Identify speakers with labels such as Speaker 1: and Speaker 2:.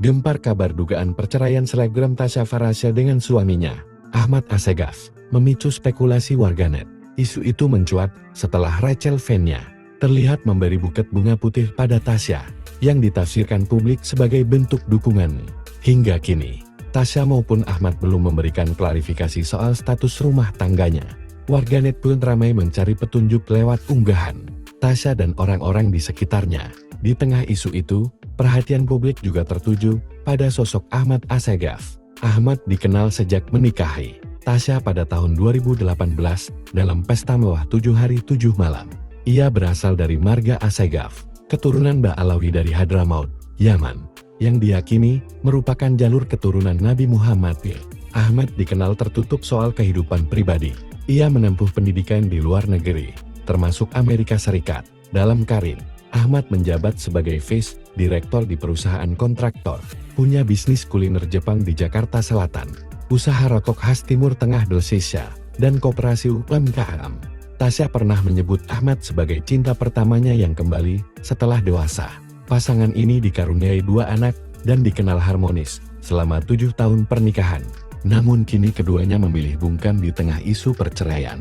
Speaker 1: Gempar kabar dugaan perceraian selebgram Tasya Farasya dengan suaminya, Ahmad Assegaf, memicu spekulasi warganet. Isu itu mencuat setelah Rachel Fenya terlihat memberi buket bunga putih pada Tasya, yang ditafsirkan publik sebagai bentuk dukungan. Hingga kini, Tasya maupun Ahmad belum memberikan klarifikasi soal status rumah tangganya. Warganet pun ramai mencari petunjuk lewat unggahan Tasya dan orang-orang di sekitarnya. Di tengah isu itu, perhatian publik juga tertuju pada sosok Ahmad Assegaf. Ahmad dikenal sejak menikahi Tasya pada tahun 2018 dalam pesta mewah 7 hari 7 malam. Ia berasal dari marga Assegaf, keturunan Ba'alawi dari Hadramaut, Yaman, yang diyakini merupakan jalur keturunan Nabi Muhammad. Ahmad dikenal tertutup soal kehidupan pribadi. Ia menempuh pendidikan di luar negeri, termasuk Amerika Serikat. Dalam karir, Ahmad menjabat sebagai Vice Direktor di perusahaan kontraktor, punya bisnis kuliner Jepang di Jakarta Selatan, usaha rokok khas Timur Tengah Delsisha, dan koperasi UMKM. Tasya pernah menyebut Ahmad sebagai cinta pertamanya yang kembali setelah dewasa. Pasangan ini dikaruniai 2 anak dan dikenal harmonis selama 7 tahun pernikahan. Namun kini keduanya memilih bungkam di tengah isu perceraian.